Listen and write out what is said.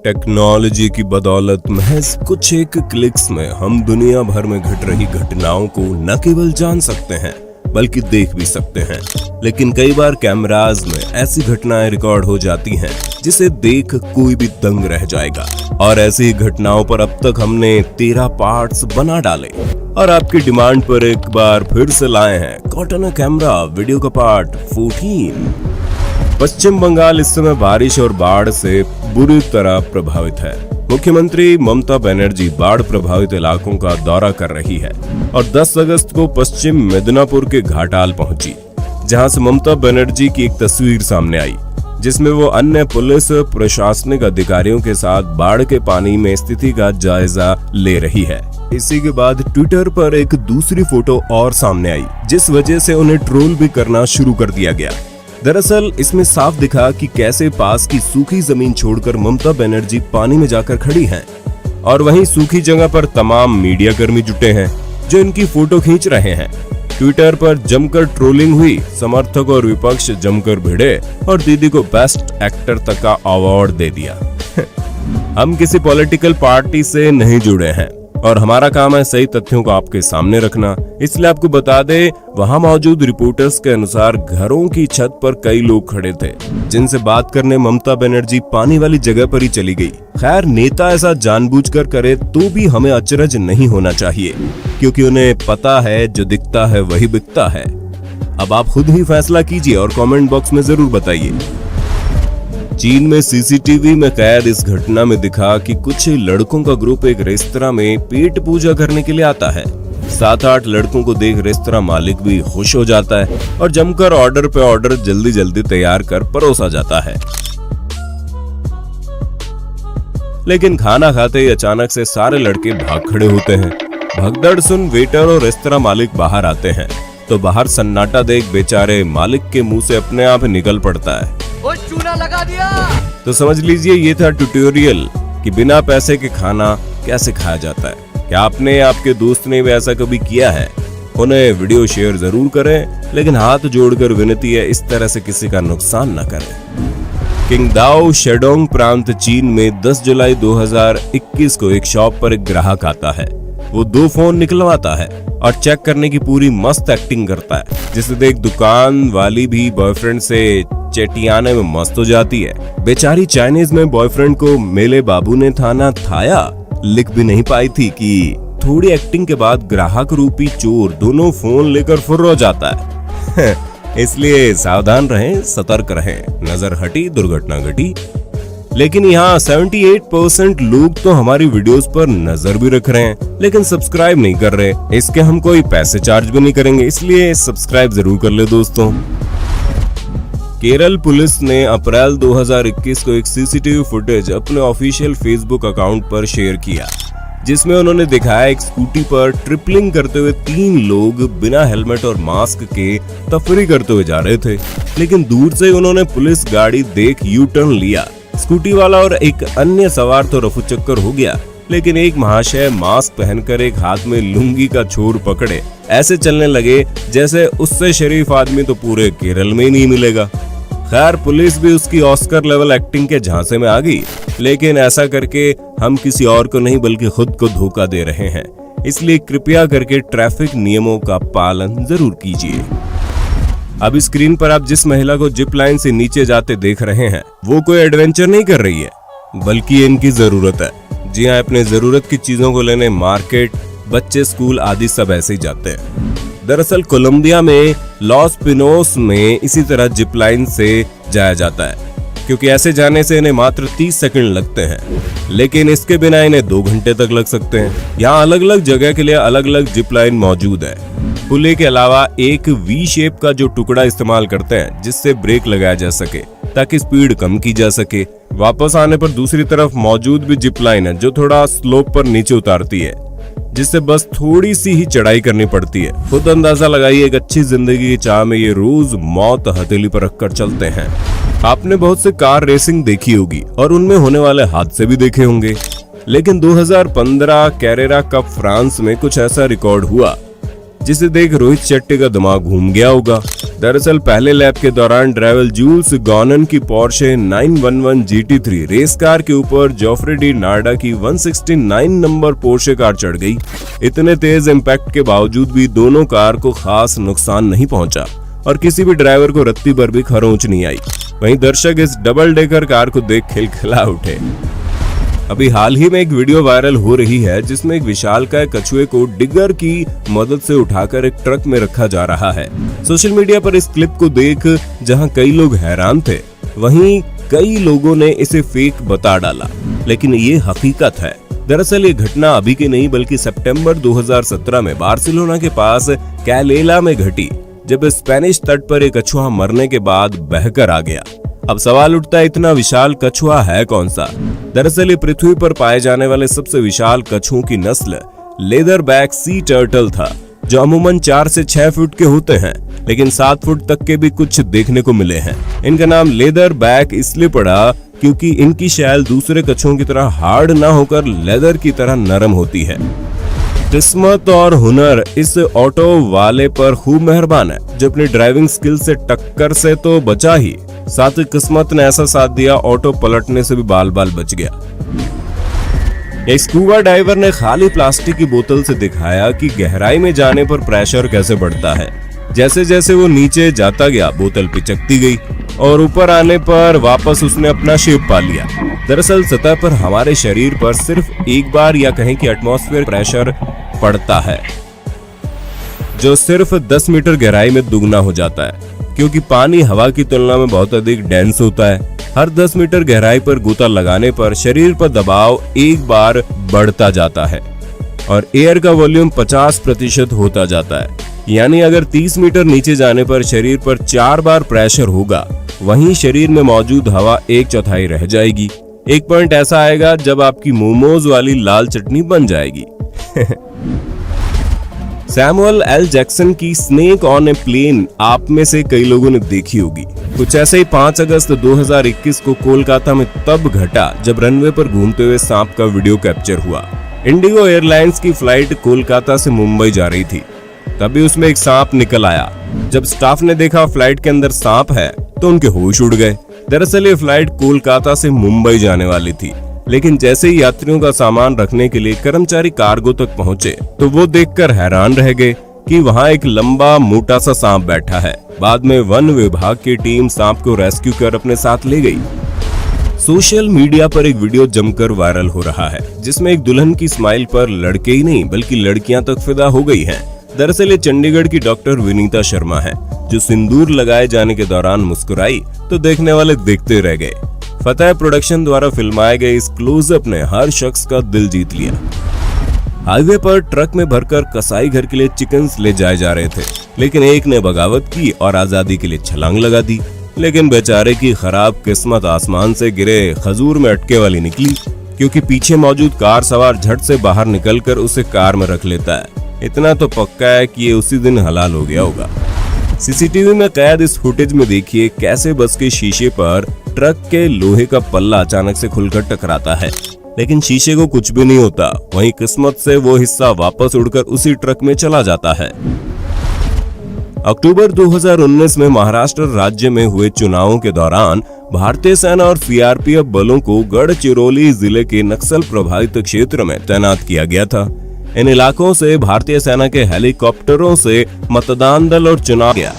Technology की बदौलत महज कुछ एक क्लिक्स में हम दुनिया भर में घट रही घटनाओं को न केवल जान सकते हैं बल्कि देख भी सकते हैं। लेकिन कई बार कैमराज में ऐसी घटनाएं रिकॉर्ड हो जाती हैं जिसे देख कोई भी दंग रह जाएगा। और ऐसी ही घटनाओं पर अब तक हमने 13 पार्ट्स बना डाले और आपकी डिमांड पर एक बार फिर से लाए हैं कॉट ऑन कैमरा वीडियो का पार्ट 14। पश्चिम बंगाल इस समय बारिश और बाढ़ से बुरी तरह प्रभावित है। मुख्यमंत्री ममता बनर्जी बाढ़ प्रभावित इलाकों का दौरा कर रही है और 10 अगस्त को पश्चिम मिदनापुर के घाटाल पहुंची, जहां से ममता बनर्जी की एक तस्वीर सामने आई जिसमें वो अन्य पुलिस प्रशासनिक अधिकारियों के साथ बाढ़ के पानी में स्थिति का जायजा ले रही है। इसी के बाद ट्विटर पर एक दूसरी फोटो और सामने आई जिस वजह से उन्हें ट्रोल भी करना शुरू कर दिया गया। दरअसल इसमें साफ दिखा कि कैसे पास की सूखी जमीन छोड़कर ममता बनर्जी पानी में जाकर खड़ी हैं और वहीं सूखी जगह पर तमाम मीडिया कर्मी जुटे हैं जो इनकी फोटो खींच रहे हैं। ट्विटर पर जमकर ट्रोलिंग हुई, समर्थक और विपक्ष जमकर भिड़े और दीदी को बेस्ट एक्टर तक का अवार्ड दे दिया। हम किसी पॉलिटिकल पार्टी से नहीं जुड़े हैं और हमारा काम है सही तथ्यों को आपके सामने रखना। इसलिए आपको बता दे, वहां मौजूद रिपोर्टर्स के अनुसार घरों की छत पर कई लोग खड़े थे जिनसे बात करने ममता बनर्जी पानी वाली जगह पर ही चली गई। खैर, नेता ऐसा जानबूझकर करे तो भी हमें अचरज नहीं होना चाहिए, क्योंकि उन्हें पता है जो दिखता है वही बिकता है। अब आप खुद ही फैसला कीजिए और कमेंट बॉक्स में जरूर बताइए। चीन में सीसीटीवी में कैद इस घटना में दिखा कि कुछ लड़कों का ग्रुप एक रेस्तरां में पेट पूजा करने के लिए आता है। 7-8 लड़कों को देख रेस्तरां मालिक भी खुश हो जाता है और जमकर ऑर्डर पे ऑर्डर जल्दी जल्दी तैयार कर परोसा जाता है। लेकिन खाना खाते ही अचानक से सारे लड़के भाग खड़े होते हैं। भगदड़ सुन वेटर और रेस्तरां मालिक बाहर आते हैं तो बाहर सन्नाटा देख बेचारे मालिक के मुंह से अपने आप निकल पड़ता है, वो चूना लगा दिया। तो समझ लीजिए ये था ट्यूटोरियल कि बिना पैसे के खाना कैसे खाया जाता है। क्या आपने या आपके दोस्त ने भी ऐसा कभी किया है? उन्हें वीडियो शेयर जरूर करें, लेकिन हाथ जोड़कर विनती है इस तरह से किसी का नुकसान न करें। किंगदाओ शेडोंग प्रांत चीन में 10 जुलाई 2021 को एक शॉप पर एक ग्राहक आता है। वो 2 फोन निकलवाता है और चेक करने की पूरी मस्त एक्टिंग करता है, जिसे देख दुकान वाली भी बॉयफ्रेंड से चेटियाने में मस्त हो जाती है। बेचारी चाइनीज में बॉयफ्रेंड को मेले बाबू ने थाना थाया लिख भी नहीं पाई थी कि थोड़ी एक्टिंग के बाद ग्राहक रूपी चोर दोनों फोन लेकर फुर्र हो जाता है। इसलिए सावधान रहें, सतर्क रहें। नजर हटी दुर्घटना घटी। लेकिन यहाँ 78% लोग तो हमारी वीडियोस पर नजर भी रख रहे हैं लेकिन सब्सक्राइब नहीं कर रहे। इसके हम कोई पैसे चार्ज भी नहीं करेंगे, इसलिए सब्सक्राइब जरूर कर ले दोस्तों। केरल पुलिस ने अप्रैल 2021 को एक सीसीटीवी फुटेज अपने ऑफिशियल फेसबुक अकाउंट पर शेयर किया, जिसमें उन्होंने दिखाया एक स्कूटी पर ट्रिपलिंग करते हुए 3 लोग बिना हेलमेट और मास्क के तफरी करते हुए जा रहे थे। लेकिन दूर से उन्होंने पुलिस गाड़ी देख यू टर्न लिया। स्कूटी वाला और एक अन्य सवार तो रफू चक्कर हो गया, लेकिन एक महाशय मास्क पहनकर एक हाथ में लुंगी का छोर पकड़े ऐसे चलने लगे जैसे उससे शरीफ आदमी तो पूरे केरल में ही नहीं मिलेगा। खैर, पुलिस भी उसकी ऑस्कर लेवल एक्टिंग के झांसे में आ गई, लेकिन ऐसा करके हम किसी और को नहीं बल्कि खुद को धोखा दे रहे हैं। इसलिए कृपया करके ट्रैफिक नियमों का पालन जरूर कीजिए। अब स्क्रीन पर आप जिस महिला को जिप लाइन से नीचे जाते देख रहे हैं वो कोई एडवेंचर नहीं कर रही है, बल्कि इनकी जरूरत है। जी हाँ, अपने जरूरत की चीजों को लेने मार्केट, बच्चे स्कूल आदि सब ऐसे ही जाते हैं। दरअसल कोलंबिया में लॉस पिनोस में इसी तरह जिप लाइन से जाया जाता है, क्योंकि ऐसे जाने से इन्हें मात्र 30 सेकंड लगते हैं, लेकिन इसके बिना इन्हें 2 घंटे तक लग सकते हैं। यहाँ अलग अलग जगह के लिए अलग अलग जिप लाइन मौजूद है। पुले के अलावा एक वी शेप का जो टुकड़ा इस्तेमाल करते हैं जिससे ब्रेक लगाया जा सके ताकि स्पीड कम की जा सके। वापस आने पर दूसरी तरफ मौजूद भी जिप लाइन है जो थोड़ा स्लोप पर नीचे उतारती है, जिससे बस थोड़ी सी ही चढ़ाई करनी पड़ती है। खुद अंदाजा लगाइए, एक अच्छी जिंदगी की चाह में ये रोज मौत हथेली पर रखकर चलते हैं। आपने बहुत से कार रेसिंग देखी होगी और उनमें होने वाले हादसे भी देखे होंगे, लेकिन 2015 कैरेरा कप फ्रांस में कुछ ऐसा रिकॉर्ड हुआ जिसे देख रोहित शेट्टी का दिमाग घूम गया होगा। दरअसल पहले लैप के दौरान ड्राइवर जूल्स गॉनन की पोर्शे 911 GT3 रेस कार के ऊपर जोफ्रे डी नार्डा की 169 नंबर पोर्शे कार चढ़ गई। इतने तेज इम्पैक्ट के बावजूद भी दोनों कार को खास नुकसान नहीं पहुंचा और किसी भी ड्राइवर को रत्ती भर भी खरोंच नहीं आई। वहीं दर्शक इस डबल डेकर कार को देख खिलखिला उठे। अभी हाल ही में एक वीडियो वायरल हो रही है जिसमें एक विशालकाय कछुए को डिगर की मदद से उठाकर एक ट्रक में रखा जा रहा है। सोशल मीडिया पर इस क्लिप को देख जहां कई लोग हैरान थे, वहीं कई लोगों ने इसे फेक बता डाला, लेकिन ये हकीकत है। दरअसल ये घटना अभी की नहीं बल्कि सितंबर 2017 में बार्सिलोना के पास कैलेला में घटी, जब स्पेनिश तट पर एक कछुआ मरने के बाद बहकर आ गया। अब सवाल उठता है, इतना विशाल कछुआ है कौन सा? दरअसल ये पृथ्वी पर पाए जाने वाले सबसे विशाल कछुओं की नस्ल लेदर बैक सी टर्टल था, जो अमूमन 4 से 6 फुट के होते हैं, लेकिन 7 फुट तक के भी कुछ देखने को मिले हैं। इनका नाम लेदर बैक इसलिए पड़ा क्योंकि इनकी शैल दूसरे कछुओं की तरह हार्ड न होकर लेदर की तरह नरम होती है। किस्मत और हुनर इस ऑटो वाले पर खूब मेहरबान है, जो अपनी ड्राइविंग स्किल से टक्कर से तो बचा ही, साथ ही किस्मत ने ऐसा साथ दिया ऑटो पलटने से भी बाल बाल बच गया। एक स्कूबा डाइवर ने खाली प्लास्टिक की बोतल से दिखाया कि गहराई में जाने पर प्रेशर कैसे बढ़ता है। जैसे जैसे वो नीचे जाता गया बोतल पिचकती गई और ऊपर आने पर वापस उसने अपना शेप पा लिया। दरअसल सतह पर हमारे शरीर पर सिर्फ एक बार या कहें कि एटमॉस्फेयर प्रेशर पड़ता है, जो सिर्फ 10 मीटर गहराई में दुगना हो जाता है, क्योंकि पानी हवा की तुलना में बहुत अधिक डेंस होता है। हर 10 मीटर गहराई पर गोता लगाने पर शरीर पर दबाव एक बार बढ़ता जाता है और एयर का वॉल्यूम 50% होता जाता है। यानी अगर 30 मीटर नीचे जाने पर शरीर पर 4 बार प्रेशर होगा, वहीं शरीर में मौजूद हवा 1/4 रह जाएगी। एक पॉइंट ऐसा आएगा जब आपकी मोमोज वाली लाल चटनी बन जाएगी। सैमुअल एल जैक्सन की स्नेक ऑन ए प्लेन आप में से कई लोगों ने देखी होगी। कुछ ऐसे ही 5 अगस्त 2021 को कोलकाता में तब घटा जब रनवे पर घूमते हुए सांप का वीडियो कैप्चर हुआ। इंडिगो एयरलाइंस की फ्लाइट कोलकाता से मुंबई जा रही थी, तभी उसमें एक सांप निकल आया। जब स्टाफ ने देखा फ्लाइट के अंदर सांप है तो उनके होश उड़ गए। दरअसल ये फ्लाइट कोलकाता से मुंबई जाने वाली थी, लेकिन जैसे ही यात्रियों का सामान रखने के लिए कर्मचारी कार्गो तक पहुंचे तो वो देखकर हैरान रह गए कि वहां एक लंबा मोटा सा सांप बैठा है। बाद में वन विभाग की टीम सांप को रेस्क्यू कर अपने साथ ले गई। सोशल मीडिया पर एक वीडियो जमकर वायरल हो रहा है, जिसमें एक दुल्हन की स्माइल पर लड़के ही नहीं बल्कि लड़कियां तक फिदा हो गई हैं। दरअसल ये चंडीगढ़ की डॉक्टर विनीता शर्मा है, जो सिंदूर लगाए जाने के दौरान मुस्कुराई तो देखने वाले देखते रह गए। फतेह प्रोडक्शन द्वारा फिल्माए गए इस क्लोजअप ने हर शख्स का दिल जीत लिया। हाईवे पर ट्रक में भरकर कसाई घर के लिए चिकन्स ले जाए जा रहे थे, लेकिन एक ने बगावत की और आजादी के लिए छलांग लगा दी। लेकिन बेचारे की खराब किस्मत आसमान से गिरे खजूर में अटके वाली निकली, क्योंकि पीछे मौजूद कार सवार झट से बाहर निकलकर उसे कार में रख लेता है। इतना तो पक्का है कि ये उसी दिन हलाल हो गया होगा। सीसीटीवी में कैद इस फुटेज में देखिए कैसे बस के शीशे पर ट्रक के लोहे का पल्ला अचानक से खुलकर टकराता है, लेकिन शीशे को कुछ भी नहीं होता। वहीं किस्मत से वो हिस्सा वापस उड़कर उसी ट्रक में चला जाता है। अक्टूबर 2019 में महाराष्ट्र राज्य में हुए चुनावों के दौरान भारतीय सेना और सीआरपीएफ बलों को गढ़चिरौली जिले के नक्सल प्रभावित क्षेत्र में तैनात किया गया था। इन इलाकों से भारतीय सेना के हेलीकॉप्टरों से मतदान दल और चुनाव किया।